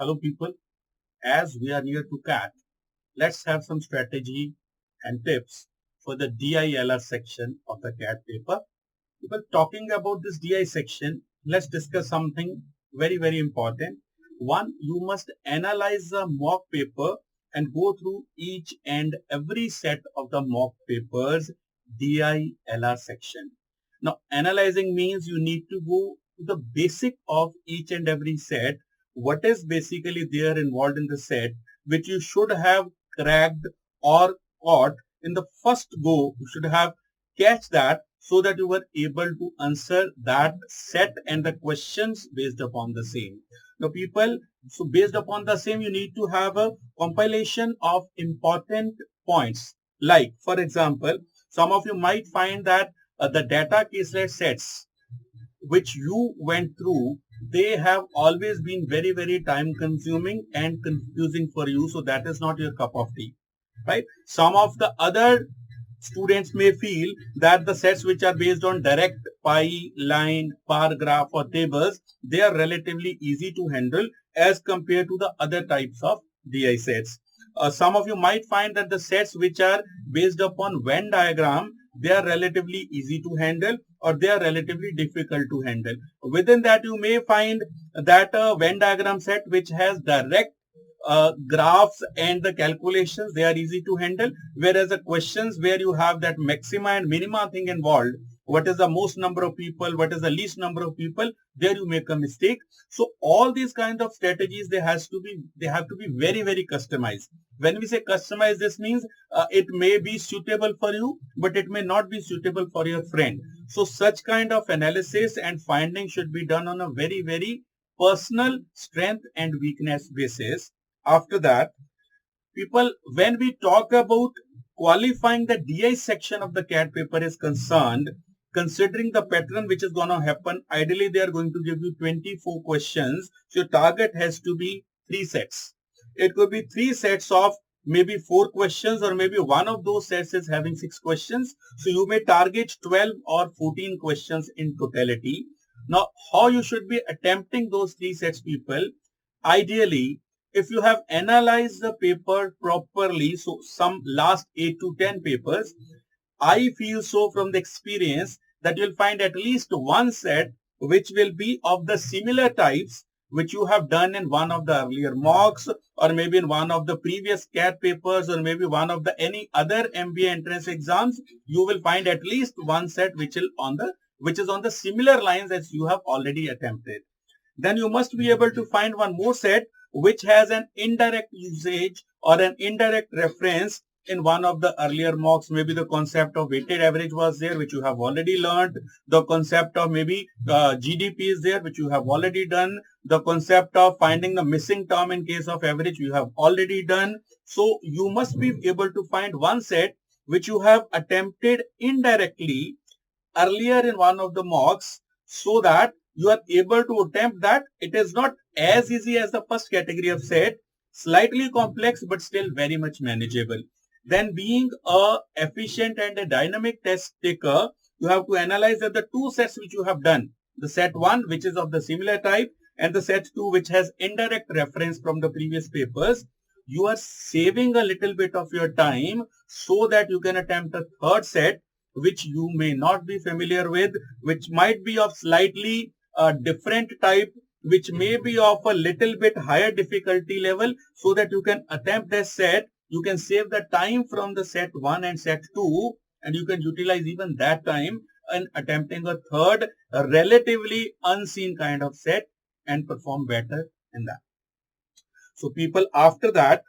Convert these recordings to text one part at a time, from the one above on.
Hello people, as we are near to CAT, let's have some strategy and tips for the DILR section of the CAT paper. People, talking about this DI section, let's discuss something very important. One, you must analyze the mock paper and go through each and every set of the mock papers DILR section. Now, analyzing means you need to go to the basic of each and every set. What is basically there involved in the set, which you should have cracked or caught in the first go. You should have catch that so that you were able to answer that set and the questions based upon the same. Now people, so based upon the same, you need to have a compilation of important points. Like, for example, some of you might find that the data caselet sets which you went through, they have always been very time consuming and confusing for you. So that is not your cup of tea, right? Some of the other students may feel that the sets which are based on direct pie, line, bar graph or tables, they are relatively easy to handle as compared to the other types of DI sets. Some of you might find that the sets which are based upon Venn diagram, they are relatively easy to handle or they are relatively difficult to handle. Within that, you may find that a Venn diagram set which has direct graphs and the calculations, they are easy to handle, whereas the questions where you have that maxima and minima thing involved, what is the most number of people, what is the least number of people, there you make a mistake. So all these kind of strategies, they have to be very customized. When we say customized, this means it may be suitable for you, but it may not be suitable for your friend. So such kind of analysis and finding should be done on a very personal strength and weakness basis. After that, people, when we talk about qualifying the DI section of the CAT paper is concerned, considering the pattern which is going to happen, ideally they are going to give you 24 questions. So your target has to be 3 sets. It could be 3 sets of maybe 4 questions, or maybe one of those sets is having 6 questions. So you may target 12 or 14 questions in totality. Now, how you should be attempting those 3 sets, people? Ideally, if you have analyzed the paper properly, so some last 8 to 10 papers, I feel so from the experience that you'll find at least one set which will be of the similar types which you have done in one of the earlier mocks, or maybe in one of the previous CAT papers, or maybe one of the any other MBA entrance exams. You will find at least one set which is on the similar lines as you have already attempted. Then you must be able to find one more set which has an indirect usage or an indirect reference in one of the earlier mocks. Maybe the concept of weighted average was there, which you have already learned. The concept of maybe GDP is there, which you have already done. The concept of finding the missing term in case of average, you have already done. So you must be able to find one set which you have attempted indirectly earlier in one of the mocks, so that you are able to attempt that. It is not as easy as the first category of set, slightly complex, but still very much manageable. Then, being a efficient and a dynamic test taker, you have to analyze that the 2 sets which you have done, the set 1 which is of the similar type and the set 2 which has indirect reference from the previous papers, you are saving a little bit of your time so that you can attempt a third set which you may not be familiar with, which might be of slightly different type, which may be of a little bit higher difficulty level, so that you can attempt this set. You can save the time from the set 1 and set 2, and you can utilize even that time in attempting a third, a relatively unseen kind of set, and perform better in that. So people, after that,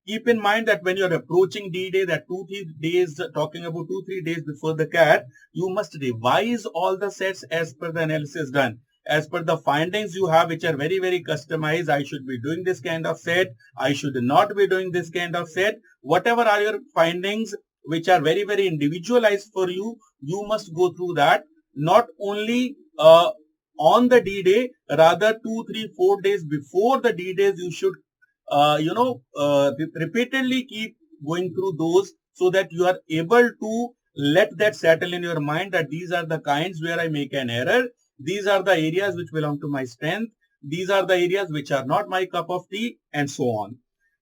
keep in mind that when you're approaching D-Day, that 2-3 days, talking about 2-3 days before the CAT, you must revise all the sets as per the analysis done. As per the findings you have, which are very customized. I should be doing this kind of set. I should not be doing this kind of set. Whatever are your findings, which are very individualized for you, you must go through that. Not only on the D-Day, rather 2, 3, 4 days before the D-Days, you should repeatedly keep going through those, so that you are able to let that settle in your mind that these are the kinds where I make an error. These are the areas which belong to my strength. these are the areas which are not my cup of tea, and so on.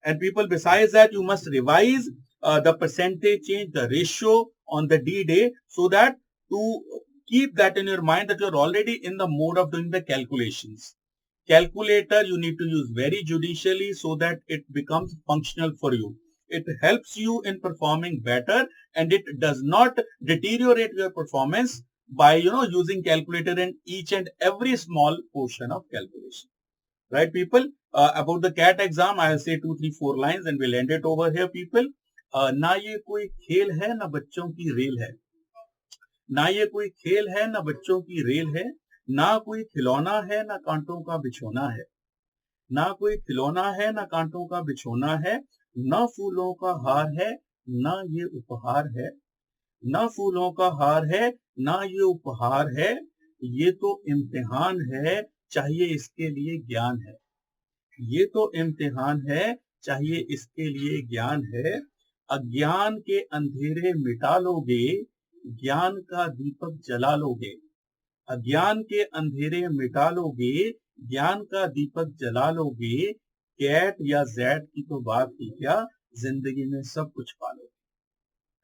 And people, besides that, you must revise the percentage change, the ratio on the D day, so that to keep that in your mind that you're already in the mode of doing the calculations. Calculator you need to use very judicially so that it becomes functional for you. It helps you in performing better, and it does not deteriorate your performance by using calculator in each and every small portion of calculation. Right, people? About the CAT exam, I'll say 2, 3, 4 lines and we'll end it over here, people. ना ये कोई खेल है ना बच्चों की rail है, ना ये कोई खेल है ना बच्चों की रेल है, ना कोई खिलौना है ना कांटों का बिछोना है, ना कोई खिलौना है ना कांटों का बिछोना है, ना फूलों का हार है ना ये उपहार है, ना फूलों का हार है ना ये उपहार है, ये तो इम्तिहान है चाहिए इसके लिए ज्ञान है, ये तो इम्तिहान है चाहिए इसके लिए ज्ञान है, अज्ञान के अंधेरे मिटा लोगे, ज्ञान का दीपक जला लोगे, अज्ञान के अंधेरे मिटा लोगे, ज्ञान का दीपक जला लोगे, कैट या जैट की तो बात ही क्या, जिंदगी में सब कुछ पालोगे.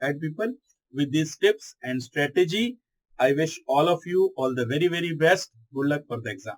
Right, people? With these tips and strategy, I wish all of you all the very, very best. Good luck for the exam.